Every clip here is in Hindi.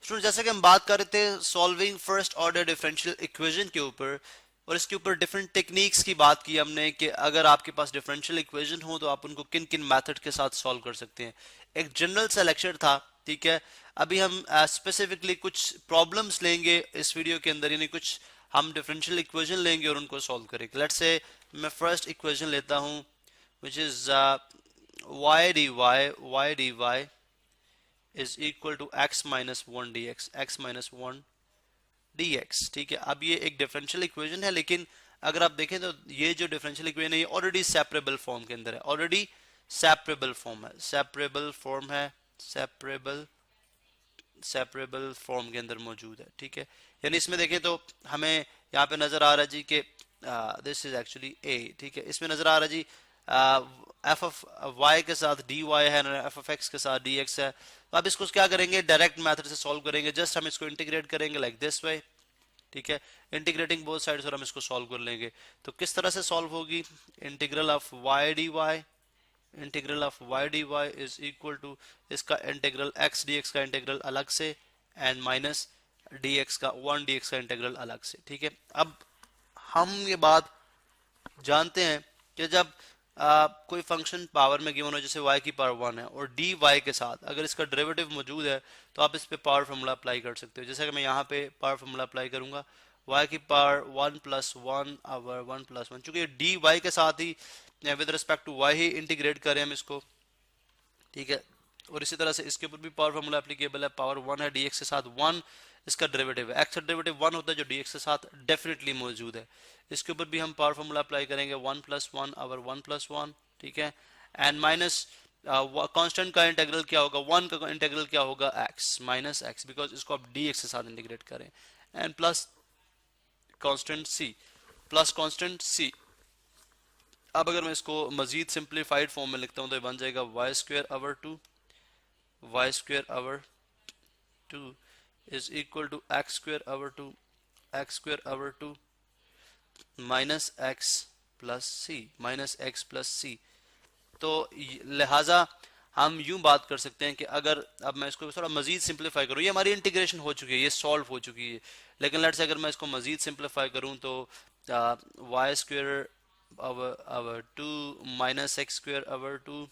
स्टूडेंट जैसे कि हम बात कर रहे थे solving first order differential equation के ऊपर, और इसके ऊपर डिफरेंट टेक्निक्स की बात की हमने कि अगर आपके पास डिफरेंशियल इक्वेशन हो तो आप उनको किन किन मेथड के साथ सॉल्व कर सकते हैं। एक जनरल सा लेक्चर था, ठीक है। अभी हम स्पेसिफिकली कुछ प्रॉब्लम्स लेंगे इस वीडियो के अंदर, यानी कुछ हम डिफरेंशियल इक्वेशन लेंगे और उनको सॉल्व करेंगे। लेट्स से मैं फर्स्ट इक्वेशन लेता हूँ which is y dy is equal to x minus one d x, x minus वन dx, ठीक है। अब ये एक डिफरेंशियल इक्वेशन है, लेकिन अगर आप देखें तो ये जो डिफरेंशियल इक्वेशन है ये ऑलरेडी सेपरेबल फॉर्म के अंदर है, ऑलरेडी सेपरेबल फॉर्म है, सेपरेबल फॉर्म है, सेपरेबल फॉर्म के अंदर मौजूद है, ठीक है। यानी इसमें देखें तो हमें यहाँ पे नजर आ रहा है जी कि दिस इज एक्चुअली a, ठीक है। इसमें नजर आ रहा है जी एफ ऑफ वाई के साथ डी वाई है, एफ ऑफ एक्स के साथ डी एक्स है। तो अब इसको क्या करेंगे, डायरेक्ट मेथड से सॉल्व करेंगे, जस्ट हम इसको इंटीग्रेट करेंगे लाइक दिस वे, ठीक है। इंटीग्रेटिंग बोथ साइड्स और हम इसको सॉल्व कर लेंगे। तो किस तरह से सॉल्व होगी, integral of y d y, integral of y d y is equal to इसका इंटीग्रल एक्स डी एक्स का इंटीग्रल अलग से एंड माइनस डी एक्स का वन डी एक्स का इंटीग्रल अलग से, ठीक है। अब हम ये बात जानते हैं कि जब कोई फंक्शन पावर में गिवन हो, जैसे y की पावर वन है और डी वाई के साथ अगर इसका डेरिवेटिव मौजूद है तो आप इस पे पावर फॉर्मूला अप्लाई कर सकते हो। जैसे कि मैं यहाँ पे पावर फॉर्मूला अप्लाई करूंगा, y की power one plus one over one plus one, चूंकि डी वाई के साथ ही विद रिस्पेक्ट टू y ही इंटीग्रेट करें हम इसको, ठीक है। और इसी तरह से इसके ऊपर भी पावर फॉर्मूला एप्लीकेबल है, पावर वन है डीएक्स के साथ वन इसका डेरिवेटिव है, एक्स का डेरिवेटिव वन होता है जो डीएक्स के साथ डेफिनेटली मौजूद है। इसके ऊपर भी हम पावर फॉर्मूला अप्लाई करेंगे, one plus one over one plus one, ठीक है। एंड माइनस कांस्टेंट का इंटीग्रल क्या होगा, वन का इंटीग्रल क्या होगा, एक्स माइनस एक्स, बिकॉज इसको आप डीएक्स के साथ इंटीग्रेट करें, and plus constant C, plus constant C. अब अगर मैं इसको मजीद सिंप्लीफाइड फॉर्म में लिखता हूं तो ये बन जाएगा y square over two, y square over 2 is equal to x square over 2, x square over 2 minus x plus c, minus x plus c। तो लिहाजा हम यूं बात कर सकते हैं कि अगर अब मैं इसको थोड़ा मजीद सिंप्लीफाई करूं, ये हमारी इंटीग्रेशन हो चुकी है, ये सॉल्व हो चुकी है, लेकिन लेट्स से अगर मैं इसको मजीद सिंप्लीफाई करूं तो Y square over two minus x square over two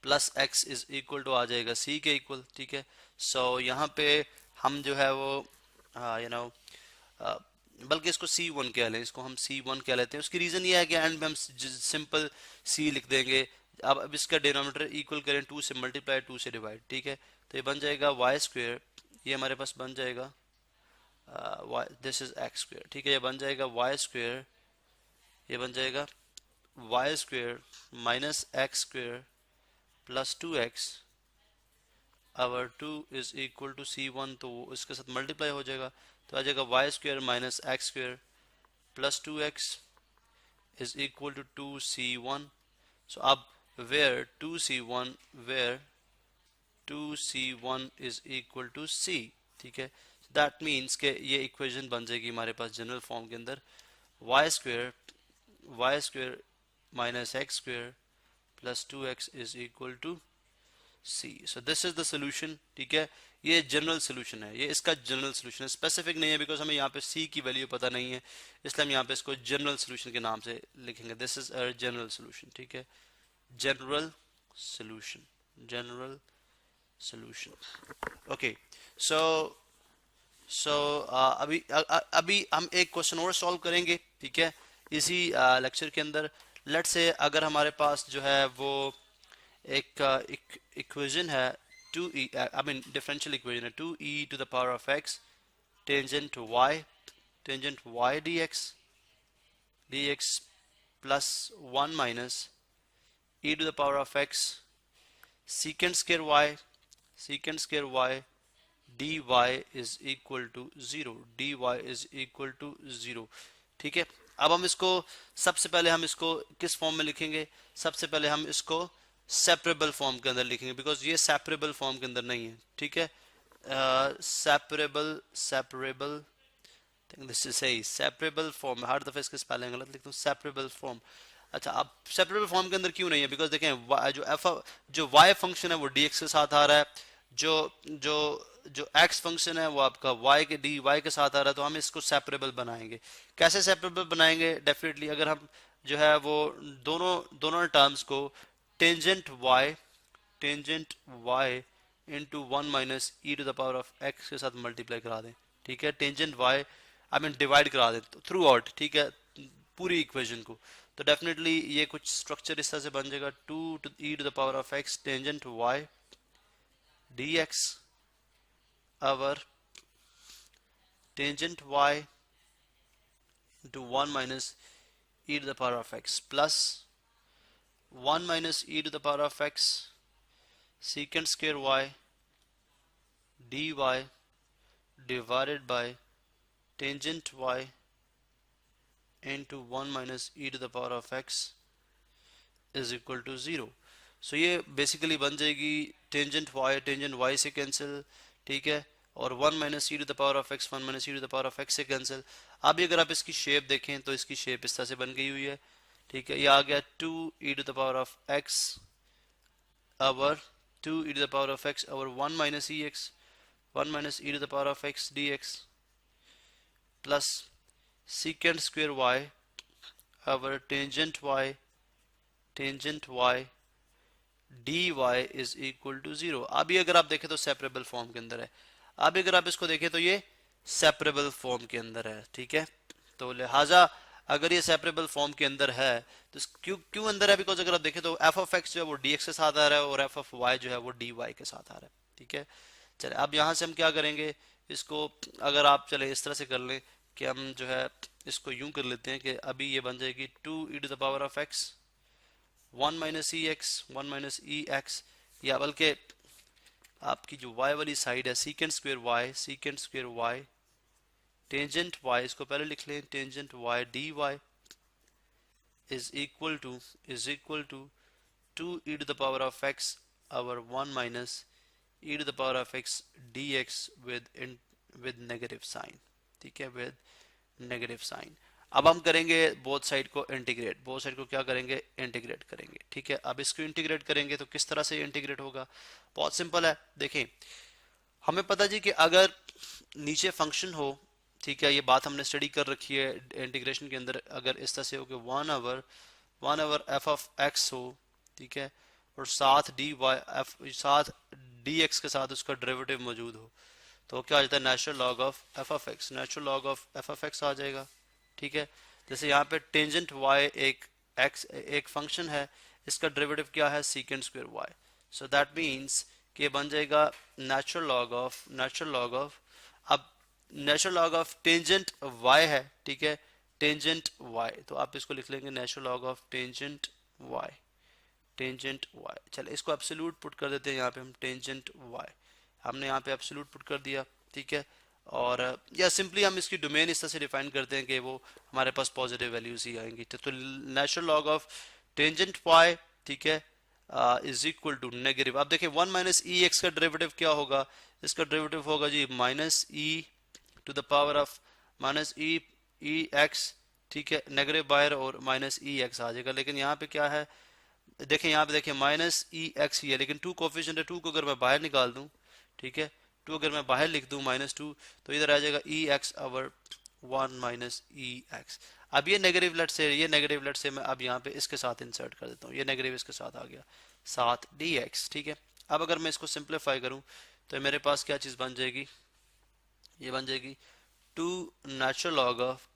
plus X is equal to आ जाएगा सी के इक्वल, ठीक है। सो यहाँ पे हम जो है वो यू नो बल्कि इसको C1 कह लें, इसको हम C1 कह लेते हैं। उसकी रीज़न ये है कि एंड में हम सिंपल C लिख देंगे। अब इसका डिनोमिनेटर इक्वल करें, 2 से मल्टीप्लाई 2 से डिवाइड, ठीक है। तो ये बन जाएगा वाई स्क्वेयर, ये हमारे पास बन जाएगा दिस इज एक्स स्क्वेयर, ठीक है। ये बन जाएगा वाई स्क्वेयर, ये बन जाएगा y square minus x square plus 2x over 2 is equal to C1, तो इसके साथ मल्टीप्लाई हो जाएगा, तो आ जाएगा y square minus x square plus 2x is equal to 2C1। So अब where 2C1 is equal to C, ठीक है। दैट मीन्स के ये इक्वेशन बन जाएगी हमारे पास जनरल फॉर्म के अंदर y square minus x square plus 2x is equal to C। So this is the solution, ठीक है। ये जनरल सोल्यूशन है, ये इसका जनरल सोल्यूशन है, स्पेसिफिक नहीं है बिकॉज हमें यहाँ पे C की वैल्यू पता नहीं है, इसलिए हम यहाँ पे इसको जनरल सोल्यूशन के नाम से लिखेंगे। This is a general solution, ठीक है, जनरल सोल्यूशन ओके। सो अभी हम एक क्वेश्चन और सॉल्व करेंगे, ठीक है, इसी लेक्चर के अंदर। लेट्स से अगर हमारे पास जो है वो एक इक्वेशन है 2e, I mean differential equation है 2e to the power of x tangent y dx plus 1 minus e to the power of x secant square y dy is equal to 0, ठीक है। अब हम इसको सबसे पहले हम इसको किस फॉर्म में लिखेंगे, सबसे पहले हम इसको सेपरेबल फॉर्म के अंदर लिखेंगे बिकॉज ये सेपरेबल फॉर्म के अंदर नहीं है, ठीक है। सेपरेबल दिस इज सही, सेपरेबल फॉर्म, हर दफे इसके स्पेलिंग गलत लिखता हूँ, सेपरेबल फॉर्म। अच्छा, अब सेपरेबल फॉर्म के अंदर क्यों नहीं है, बिकॉज देखें जो y फंक्शन है वो dx के साथ आ रहा है, जो जो x फंक्शन है वो आपका y के dy के साथ आ रहा है, तो हम इसको सेपरेबल बनाएंगे। कैसे सेपरेबल बनाएंगे? डेफिनेटली अगर हम जो है वो दोनों दोनों टर्म्स को tangent y into one minus E to the power of x के साथ मल्टीप्लाई करा दें, ठीक है, tangent y I mean divide करा दें थ्रू आउट, ठीक है, पूरी इक्वेशन को। तो डेफिनेटली ये कुछ स्ट्रक्चर इस तरह से बन जाएगा, two e to the power of x tangent y dx over tangent y into 1 minus e to the power of x plus 1 minus e to the power of x secant square y dy divided by tangent y into 1 minus e to the power of x is equal to 0। सो ये बेसिकली बन जाएगी टेंजेंट y से कैंसिल, ठीक है, और 1 minus E to the power of x 1 minus E to the power of x से कैंसिल। अभी अगर आप इसकी शेप देखें तो इसकी शेप इस तरह से बन गई हुई है, ठीक है, ये आ गया 2 E to the power of x over 2 E to the power of x over 1 minus E X 1 minus E to the power of x dx plus secant square y over tangent y dy is equal to 0। अभी अगर आप देखें तो सेपरेबल फॉर्म के अंदर है। अभी अगर आप इसको देखें तो ये सेपरेबल फॉर्म के अंदर है, ठीक है। तो लिहाजा अगर ये सेपरेबल फॉर्म के अंदर है तो क्यों क्यों अंदर है? बिकॉज अगर आप देखें तो एफ ऑफ एक्स जो है वो डी एक्स के साथ आ रहा है और एफ ऑफ वाई जो है वो डी वाई के साथ आ रहा है, ठीक है। चले अब यहाँ से हम क्या करेंगे, इसको अगर आप चले इस तरह से कर लें कि हम जो है इसको यूं कर लेते हैं कि अभी ये बन जाएगी 2 E to the power of X 1 minus E X 1 minus E X, या बल्कि आपकी जो y वाली साइड है secant square y tangent y, इसको पहले लिख लें, tangent y dy is equal to 2 e to the power of x over 1 minus e to the power of x dx with negative sign, ठीक है, विद नेगेटिव साइन। अब हम करेंगे बोथ साइड को इंटीग्रेट, बोथ साइड को क्या करेंगे, इंटीग्रेट करेंगे, ठीक है। अब इसको इंटीग्रेट करेंगे तो किस तरह से इंटीग्रेट होगा? बहुत सिंपल है, देखें हमें पता जी कि अगर नीचे फंक्शन हो, ठीक है, ये बात हमने स्टडी कर रखी है इंटीग्रेशन के अंदर, अगर इस तरह से हो कि 1 ओवर एफ ऑफ एक्स हो, ठीक है, और साथ डी वाई एफ साथ डी एक्स के साथ उसका डेरिवेटिव मौजूद हो, तो क्या आ जाता है, natural log of F of X, natural log of F of X आ जाएगा, ठीक है। जैसे यहाँ पे टेंजेंट वाई एक फंक्शन है, इसका डेरिवेटिव क्या है, secant square y, so that means कि बन जाएगा नेचुरल लॉग ऑफ अब natural log of tangent y है, ठीक है, टेंजेंट वाई, तो आप इसको लिख लेंगे natural log of tangent y चले इसको एब्सोल्यूट पुट कर देते हैं यहाँ पे हम, टेंजेंट वाई हमने यहाँ पे एब्सोल्यूट पुट कर दिया, ठीक है, और या सिंपली हम इसकी डोमेन इस तरह से डिफाइन करते हैं कि वो हमारे पास पॉजिटिव वैल्यूज ही आएंगी। तो natural log of tangent Y, ठीक है, इज इक्वल टू नेगेटिव, अब देखिए 1 माइनस ई एक्स का डेरिवेटिव क्या होगा, इसका डेरिवेटिव होगा जी minus E to the power of minus E X, ठीक है, नेगेटिव बाहर और माइनस ई एक्स आ जाएगा। लेकिन यहाँ पे क्या है, देखें यहाँ पे देखिए माइनस ई एक्स ही है, लेकिन 2 कोफिशिएंट है, 2 को अगर मैं बाहर निकाल दूं, ठीक है, 2 अगर मैं बाहर लिख दूं -2, तो इधर आ जाएगा ई एक्स ओवर 1 माइनस ई एक्स। अब ये नेगेटिव लेट से मैं अब यहाँ पे इसके साथ इंसर्ट कर देता हूँ, ये नेगेटिव इसके साथ आ गया, साथ डी एक्स, ठीक है। अब अगर मैं इसको सिंप्लीफाई करूँ तो मेरे पास क्या चीज़ बन जाएगी, ये बन जाएगी 2 natural log of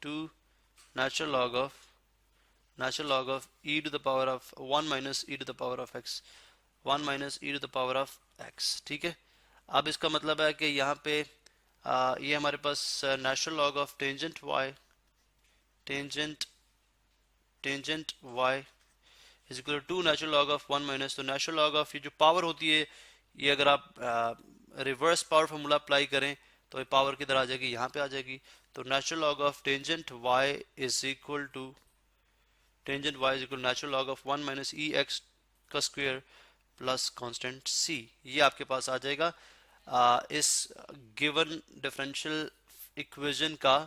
e to the power of 1 minus e to the power of x 1 minus e to the power of x, ठीक है। अब इसका मतलब है कि यहाँ पे ये हमारे पास natural log of tangent y is equal to natural log of 1 minus, तो नेचुरल लॉग ऑफ ये जो पावर होती है, ये अगर आप रिवर्स पावर फॉर्मूला अप्लाई करें तो ये पावर किधर आ जाएगी, यहाँ पे आ जाएगी। तो natural log of tangent y is equal to natural log of 1 minus E x का स्क्वायर प्लस कांस्टेंट c, ये आपके पास आ जाएगा इस गिवन डिफरेंशियल इक्वेशन का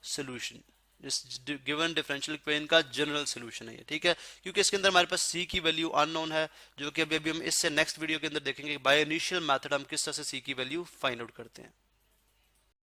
सॉल्यूशन। इस गिवन डिफरेंशियल इक्वेशन का जनरल सोल्यूशन है ये, ठीक है, क्योंकि इसके अंदर हमारे पास c की वैल्यू अननोन है, जो कि अभी अभी हम इससे नेक्स्ट वीडियो के अंदर देखेंगे बाय इनिशियल मेथड हम किस तरह से c की वैल्यू फाइंड आउट करते हैं।